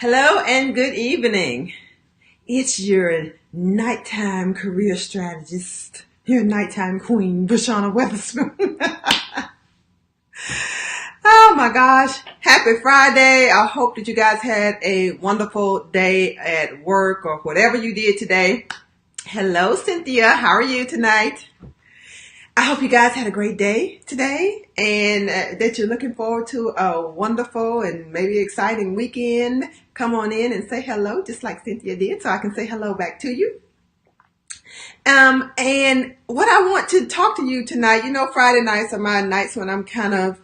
Hello and good evening. It's your nighttime career strategist, your nighttime queen, Bashana Weatherspoon. Oh my gosh. Happy Friday. I hope that you guys had a wonderful day at work or whatever you did today. Hello, Cynthia. How are you tonight? I hope you guys had a great day today and that you're looking forward to a wonderful and maybe exciting weekend. Come on in and say hello, just like Cynthia did, so I can say hello back to you. And what I want to talk to you tonight, Friday nights are my nights when I'm kind of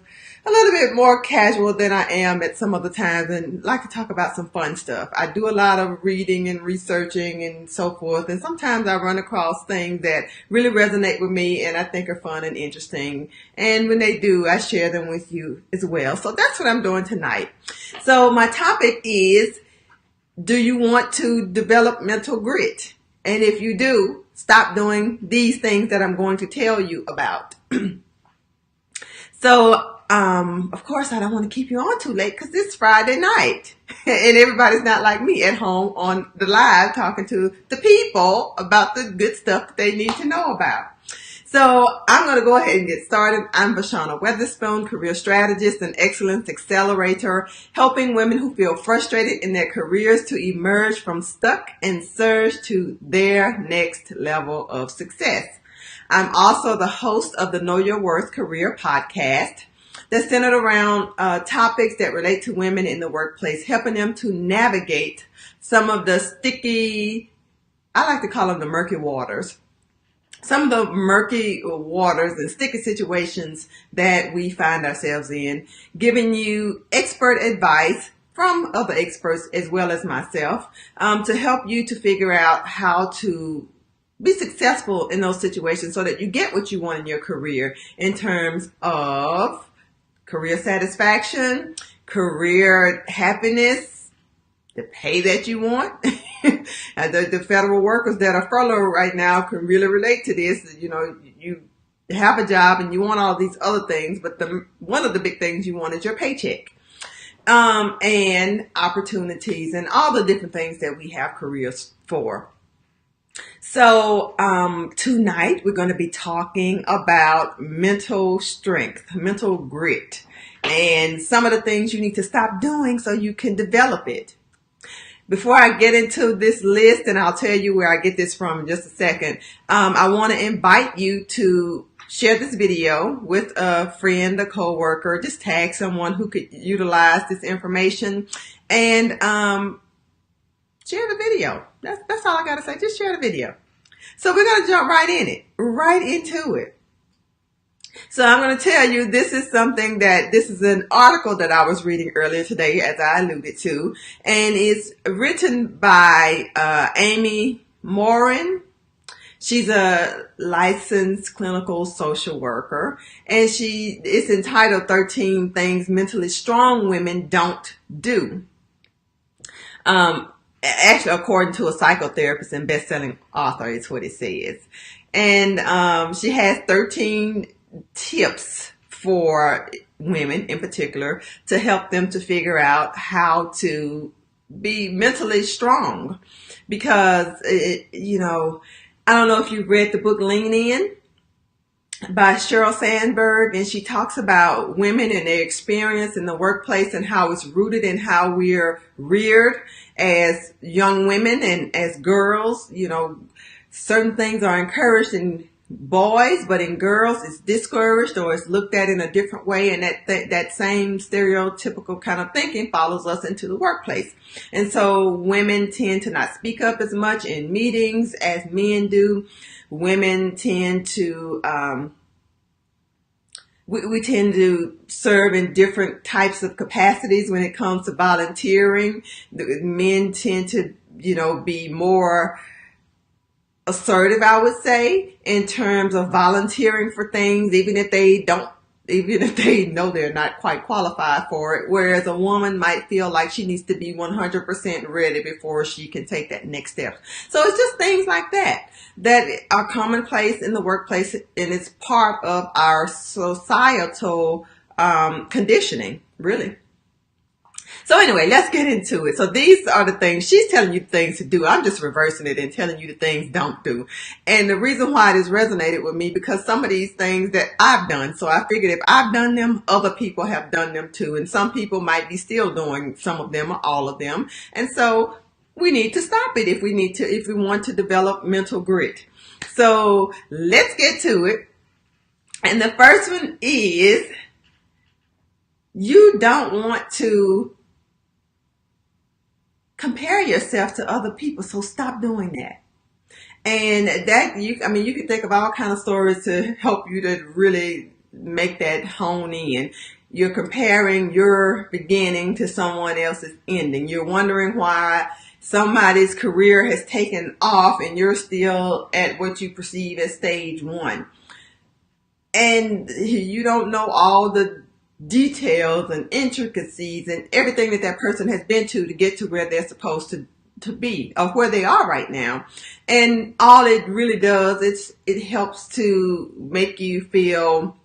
a little bit more casual than I am at some other times and like to talk about some fun stuff. I do a lot of reading and researching and so forth, and sometimes I run across things that really resonate with me and I think are fun and interesting. And when they do, I share them with you as well. So that's what I'm doing tonight. So my topic is, do you want to develop mental grit? And if you do, stop doing these things that I'm going to tell you about. So, of course, I don't want to keep you on too late because it's Friday night and everybody's not like me at home on the live talking to the people about the good stuff that they need to know about. So I'm going to go ahead and get started. I'm Bashana Weatherspoon, career strategist and excellence accelerator, helping women who feel frustrated in their careers to emerge from stuck and surge to their next level of success. I'm also the host of the Know Your Worth Career podcast that's centered around topics that relate to women in the workplace, helping them to navigate some of the sticky, I like to call them the murky waters. Some of the murky waters and sticky situations that we find ourselves in, giving you expert advice from other experts as well as myself to help you to figure out how to be successful in those situations so that you get what you want in your career in terms of career satisfaction, career happiness, the pay that you want. And the federal workers that are furloughed right now can really relate to this. You have a job and you want all these other things, but one of the big things you want is your paycheck, and opportunities and all the different things that we have careers for. So tonight we're going to be talking about mental strength, mental grit, and some of the things you need to stop doing so you can develop it. Before I get into this list, and I'll tell you where I get this from in just a second, I want to invite you to share this video with a friend, a coworker, just tag someone who could utilize this information, and share the video. That's all I got to say. Just share the video. So we're going to jump right into it. So I'm going to tell you, this is an article that I was reading earlier today, as I alluded to, and it's written by Amy Morin. She's a licensed clinical social worker, and it's entitled 13 Things Mentally Strong Women Don't Do. Actually, according to a psychotherapist and best-selling author, is what it says. And she has 13 tips for women in particular to help them to figure out how to be mentally strong. Because, I don't know if you've read the book Lean In by Sheryl Sandberg, and she talks about women and their experience in the workplace and how it's rooted in how we're reared as young women and as girls. Certain things are encouraged in boys, but in girls it's discouraged or it's looked at in a different way, and that same stereotypical kind of thinking follows us into the workplace. And so women tend to not speak up as much in meetings as men do. Women tend to we tend to serve in different types of capacities when it comes to volunteering. Men tend to, be more assertive, I would say, in terms of volunteering for things, even if they know they're not quite qualified for it. Whereas a woman might feel like she needs to be 100% ready before she can take that next step. So it's just things like that are commonplace in the workplace, and it's part of our societal conditioning, really. So anyway, let's get into it. So these are the things she's telling you things to do. I'm just reversing it and telling you the things don't do. And the reason why it has resonated with me, because some of these things that I've done. So I figured if I've done them, other people have done them too. And some people might be still doing some of them or all of them. And so we need to stop it if we want to develop mental grit. So let's get to it. And the first one is, you don't want to compare yourself to other people, so stop doing that. And that you can think of all kind of stories to help you to really make that hone in. You're comparing your beginning to someone else's ending. You're wondering why somebody's career has taken off and you're still at what you perceive as stage one. And you don't know all the details and intricacies and everything that person has been to get to where they're supposed to be, or where they are right now. And all it really does, it helps to make you feel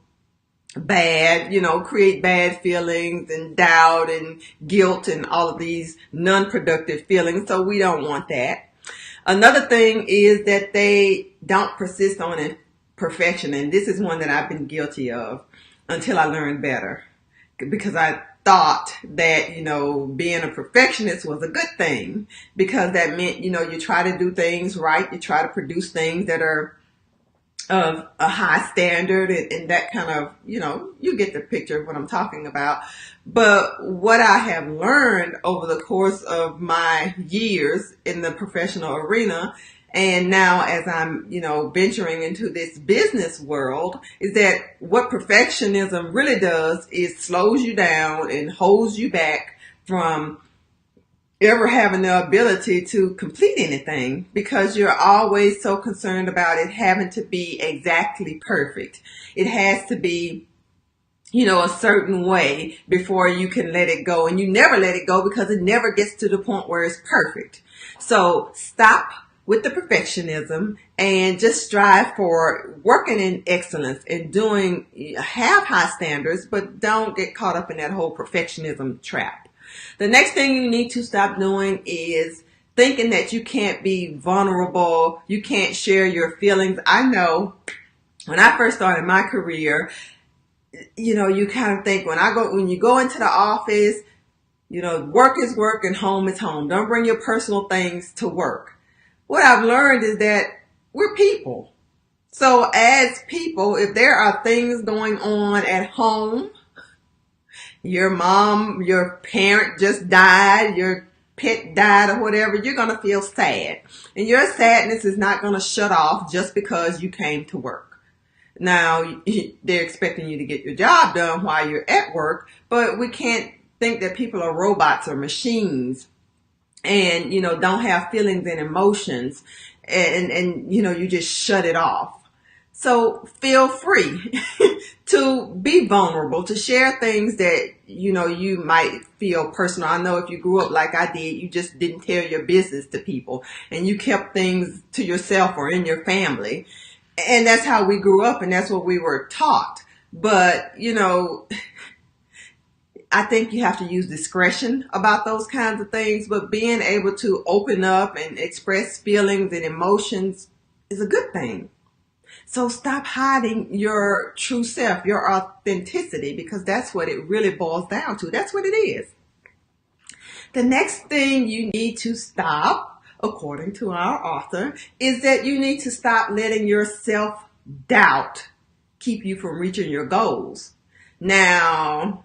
bad, create bad feelings and doubt and guilt and all of these non-productive feelings. So we don't want that. Another thing is that they don't persist on perfection. And this is one that I've been guilty of until I learned better, because I thought that, being a perfectionist was a good thing, because that meant, you try to do things right. You try to produce things that are of a high standard and that kind of, you get the picture of what I'm talking about. But what I have learned over the course of my years in the professional arena, and now as I'm, venturing into this business world, is that what perfectionism really does is slows you down and holds you back from ever having the ability to complete anything, because you're always so concerned about it having to be exactly perfect. It has to be, a certain way before you can let it go. And you never let it go because it never gets to the point where it's perfect. So stop with the perfectionism and just strive for working in excellence and have high standards, but don't get caught up in that whole perfectionism trap. The next thing you need to stop doing is thinking that you can't be vulnerable, you can't share your feelings. I know when I first started my career, you kind of think when you go into the office, work is work and home is home. Don't bring your personal things to work. What I've learned is that we're people. So as people, if there are things going on at home, your mom, your parent just died, your pet died or whatever, you're going to feel sad. And your sadness is not going to shut off just because you came to work. Now, they're expecting you to get your job done while you're at work, but we can't think that people are robots or machines and, don't have feelings and emotions and you just shut it off. So feel free to be vulnerable, to share things that, you might feel personal. I know if you grew up like I did, you just didn't tell your business to people and you kept things to yourself or in your family. And that's how we grew up and that's what we were taught. But, I think you have to use discretion about those kinds of things, but being able to open up and express feelings and emotions is a good thing. So stop hiding your true self, your authenticity, because that's what it really boils down to. That's what it is. The next thing you need to stop, according to our author, is that you need to stop letting your self-doubt keep you from reaching your goals. Now,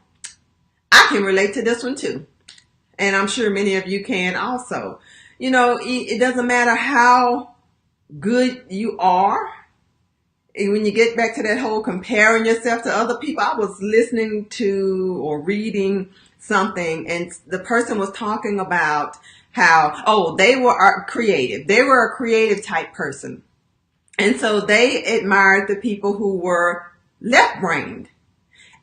I can relate to this one too. And I'm sure many of you can also. It doesn't matter how good you are. And when you get back to that whole comparing yourself to other people, I was listening to or reading something and the person was talking about how, they were creative. They were a creative type person. And so they admired the people who were left-brained.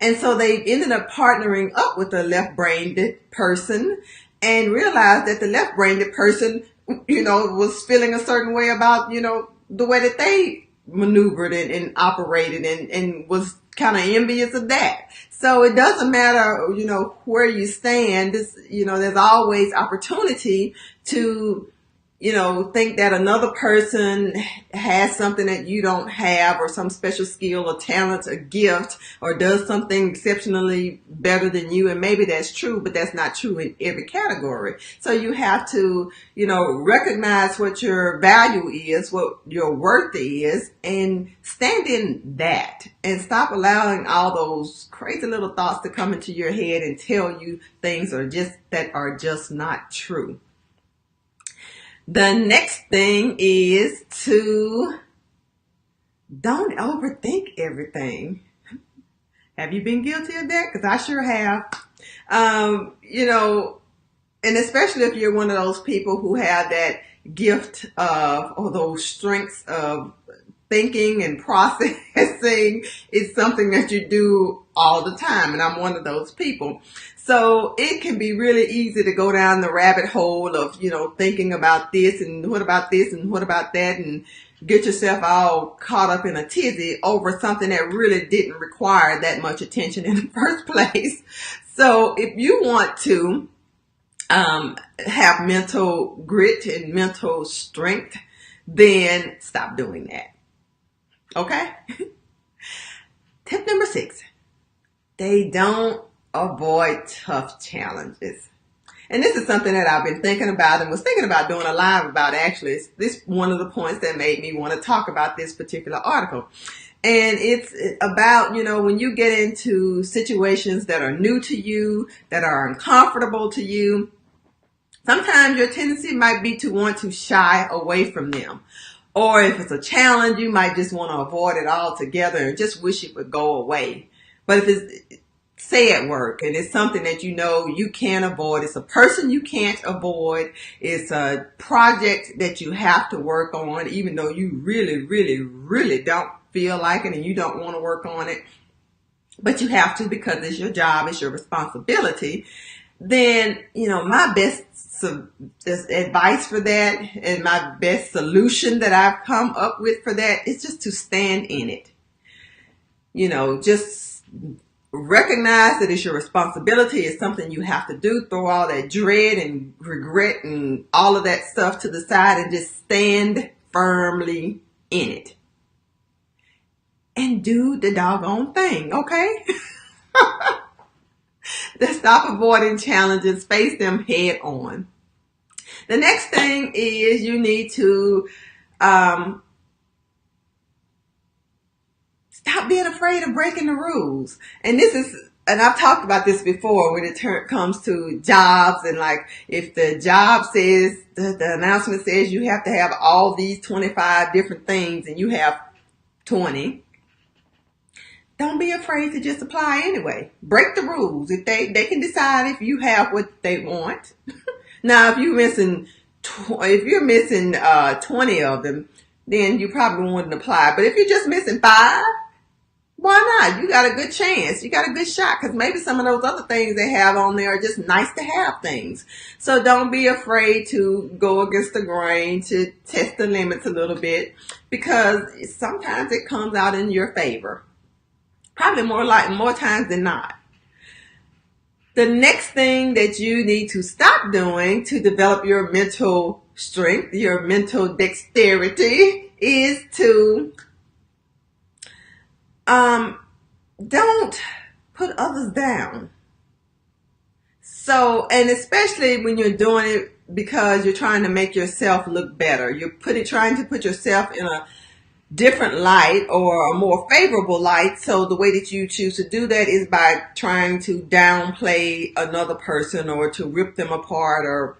And so they ended up partnering up with a left-brained person and realized that the left-brained person, was feeling a certain way about, the way that they maneuvered and operated and was kind of envious of that. So it doesn't matter, where you stand. There's always opportunity to, think that another person has something that you don't have, or some special skill or talent or gift, or does something exceptionally better than you. And maybe that's true, but that's not true in every category. So you have to, recognize what your value is, what your worth is, and stand in that, and stop allowing all those crazy little thoughts to come into your head and tell you things that are just not true. The next thing is to don't overthink everything. Have you been guilty of that? Because I sure have. And especially if you're one of those people who have that gift of, or those strengths of thinking and processing, is something that you do all the time. And I'm one of those people. So it can be really easy to go down the rabbit hole of, thinking about this and what about this and what about that, and get yourself all caught up in a tizzy over something that really didn't require that much attention in the first place. So if you want to have mental grit and mental strength, then stop doing that. Okay? Tip number 6, they don't avoid tough challenges. And this is something that I've been thinking about and was thinking about doing a live about, actually. It's this one of the points that made me want to talk about this particular article. And it's about, when you get into situations that are new to you, that are uncomfortable to you, sometimes your tendency might be to want to shy away from them. Or if it's a challenge, you might just want to avoid it altogether and just wish it would go away. But if it's, say, at work, and it's something that you can't avoid, it's a person you can't avoid, it's a project that you have to work on, even though you really, really, really don't feel like it and you don't want to work on it, but you have to because it's your job, it's your responsibility, then, my best advice for that, and my best solution that I've come up with for that, is just to stand in it. Just recognize that it's your responsibility. It's something you have to do. Throw all that dread and regret and all of that stuff to the side and just stand firmly in it. And do the doggone thing, okay? Let's stop avoiding challenges. Face them head on. The next thing is you need to stop being afraid of breaking the rules. And I've talked about this before when it comes to jobs, and like if the job says, the announcement says you have to have all these 25 different things and you have 20, don't be afraid to just apply anyway. Break the rules. If they can decide if you have what they want. Now, if you're missing 20 of them, then you probably wouldn't apply. But if you're just missing 5, why not? You got a good chance. You got a good shot, because maybe some of those other things they have on there are just nice to have things. So don't be afraid to go against the grain, to test the limits a little bit, because sometimes it comes out in your favor. Probably more times than not. The next thing that you need to stop doing to develop your mental strength, your mental dexterity, is to don't put others down. So, and especially when you're doing it because you're trying to make yourself look better. You're trying to put yourself in a different light, or a more favorable light. So the way that you choose to do that is by trying to downplay another person, or to rip them apart, or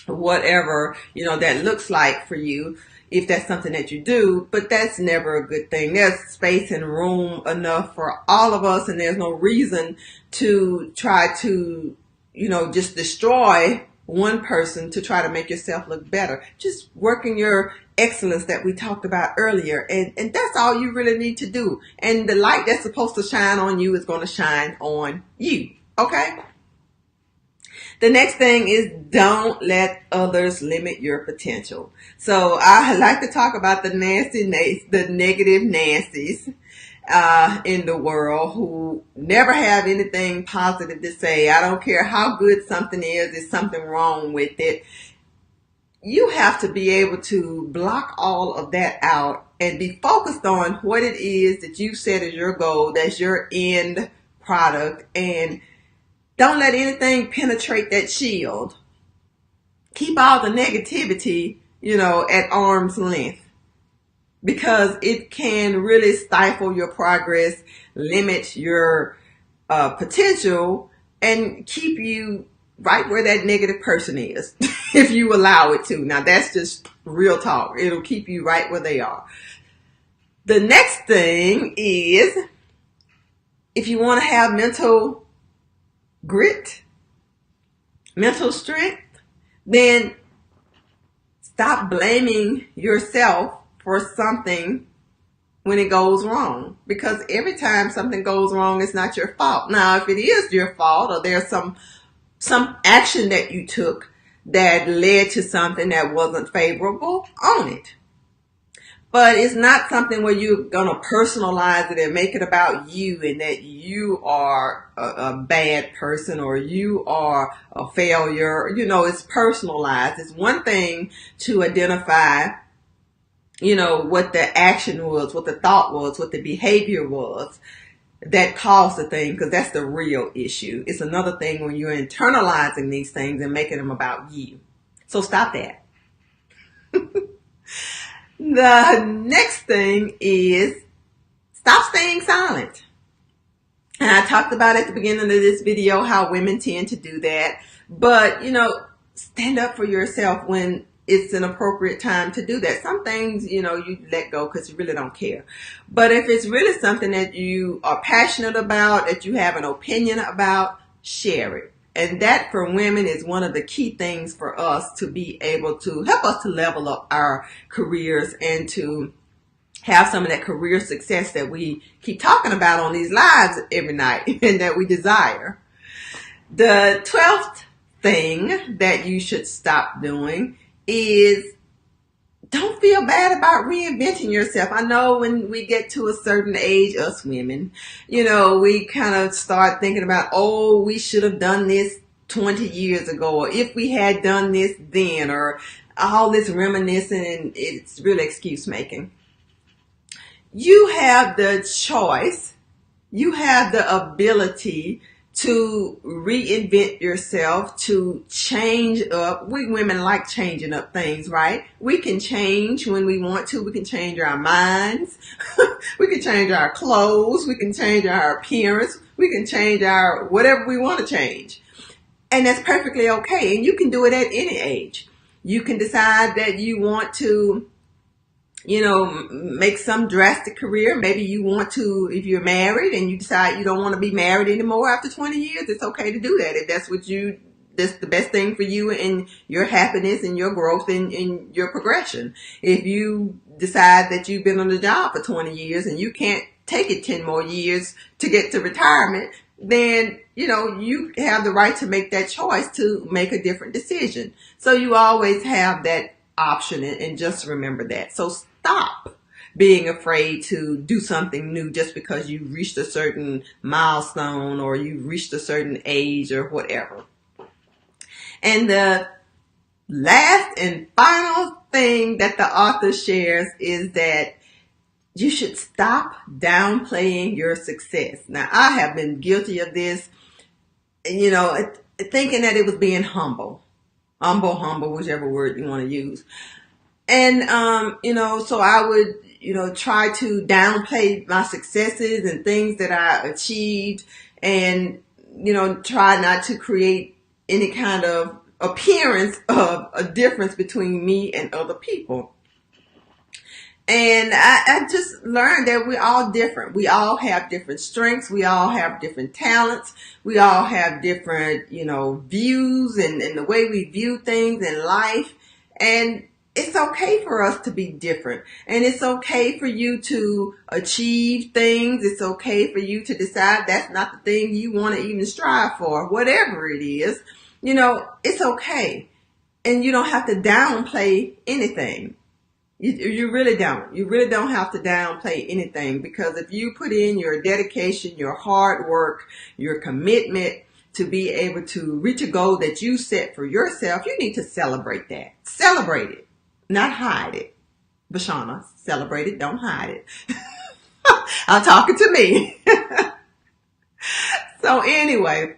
whatever, that looks like for you, if that's something that you do. But that's never a good thing. There's space and room enough for all of us, and there's no reason to try to, just destroy one person to try to make yourself look better. Just working your excellence that we talked about earlier, and that's all you really need to do. And the light that's supposed to shine on you is going to shine on you. Okay? The next thing is, don't let others limit your potential. So I like to talk about the negative Nancy's. in the world who never have anything positive to say. I don't care how good something is, there's something wrong with it. You have to be able to block all of that out and be focused on what it is that you set as your goal, that's your end product, and don't let anything penetrate that shield. Keep all the negativity, at arm's length, because it can really stifle your progress, limit your potential, and keep you right where that negative person is if you allow it to. Now, that's just real talk. It'll keep you right where they are. The next thing is, if you want to have mental grit, mental strength, then stop blaming yourself for something when it goes wrong, because every time something goes wrong, it's not your fault. Now, if it is your fault, or there's some action that you took that led to something that wasn't favorable, own it. But it's not something where you're going to personalize it and make it about you and that you are a bad person or you are a failure. It's personalized. It's one thing to identify, what the action was, what the thought was, what the behavior was that caused the thing, because that's the real issue. It's another thing when you're internalizing these things and making them about you. So stop that. The next thing is stop staying silent. And I talked about at the beginning of this video how women tend to do that. But, stand up for yourself when it's an appropriate time to do that. Some things, you let go because you really don't care. But if it's really something that you are passionate about, that you have an opinion about, share it. And that for women is one of the key things for us to be able to help us to level up our careers and to have some of that career success that we keep talking about on these lives every night and that we desire. The 12th thing that you should stop doing is don't feel bad about reinventing yourself. I know when we get to a certain age, us women, we kind of start thinking about, we should have done this 20 years ago, or if we had done this then, or all this reminiscing, and it's really excuse making. You have the choice. You have the ability to reinvent yourself, to change up. We women like changing up things, right? We can change when we want to. We can change our minds. We can change our clothes. We can change our appearance. We can change our whatever we want to change. And that's perfectly okay. And you can do it at any age. You can decide that you want to make some drastic career. Maybe you want to, if you're married and you decide you don't want to be married anymore after 20 years, it's okay to do that. If that's that's the best thing for you and your happiness and your growth and your progression. If you decide that you've been on the job for 20 years and you can't take it 10 more years to get to retirement, then, you have the right to make that choice to make a different decision. So you always have that option, and just remember that. So stop being afraid to do something new just because you reached a certain milestone or you reached a certain age or whatever. And the last and final thing that the author shares is that you should stop downplaying your success. Now, I have been guilty of this, thinking that it was being humble, whichever word you want to use. And, so I would, try to downplay my successes and things that I achieved and, try not to create any kind of appearance of a difference between me and other people. And I just learned that we're all different. We all have different strengths. We all have different talents. We all have different, views and the way we view things in life. And it's okay for us to be different. And it's okay for you to achieve things. It's okay for you to decide that's not the thing you want to even strive for. Whatever it is, it's okay. And you don't have to downplay anything. You really don't. You really don't have to downplay anything, because if you put in your dedication, your hard work, your commitment to be able to reach a goal that you set for yourself, you need to celebrate that. Celebrate it, not hide it. Vashana, celebrate it, don't hide it. I'm talking to me. So anyway,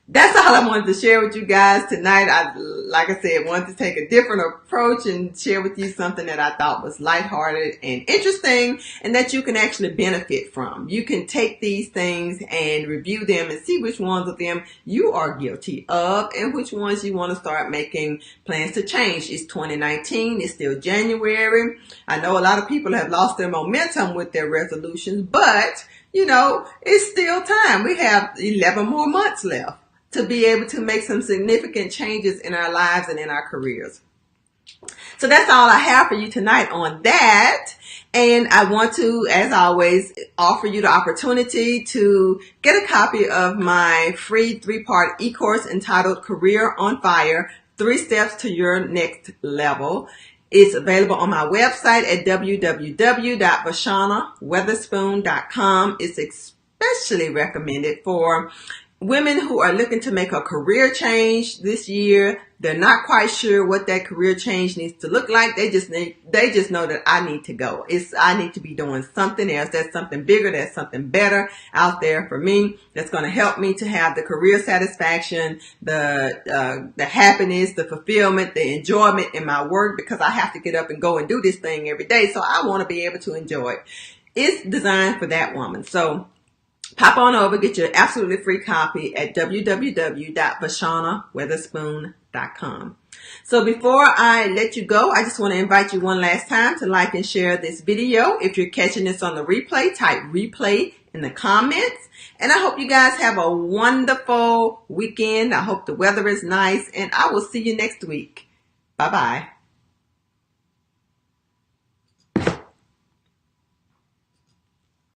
that's all I wanted to share with you guys tonight. Like I said, wanted to take a different approach and share with you something that I thought was lighthearted and interesting, and that you can actually benefit from. You can take these things and review them and see which ones of them you are guilty of and which ones you want to start making plans to change. It's 2019. It's still January. I know a lot of people have lost their momentum with their resolutions, but you know, it's still time. We have 11 more months left to be able to make some significant changes in our lives and in our careers. So that's all I have for you tonight on that. And I want to, as always, offer you the opportunity to get a copy of my free 3-part e-course entitled Career on Fire, 3 Steps to Your Next Level. It's available on my website at www.vashanaweatherspoon.com. It's especially recommended for women who are looking to make a career change this year. They're not quite sure what that career change needs to look like. They just know that I need to go. I need to be doing something else. There's something bigger. There's something better out there for me that's going to help me to have the career satisfaction, the happiness, the fulfillment, the enjoyment in my work, because I have to get up and go and do this thing every day. So I want to be able to enjoy it. It's designed for that woman. So pop on over, get your absolutely free copy at www.vashanaweatherspoon.com. So before I let you go, I just want to invite you one last time to like and share this video. If you're catching this on the replay, type replay in the comments. And I hope you guys have a wonderful weekend. I hope the weather is nice, and I will see you next week. Bye-bye.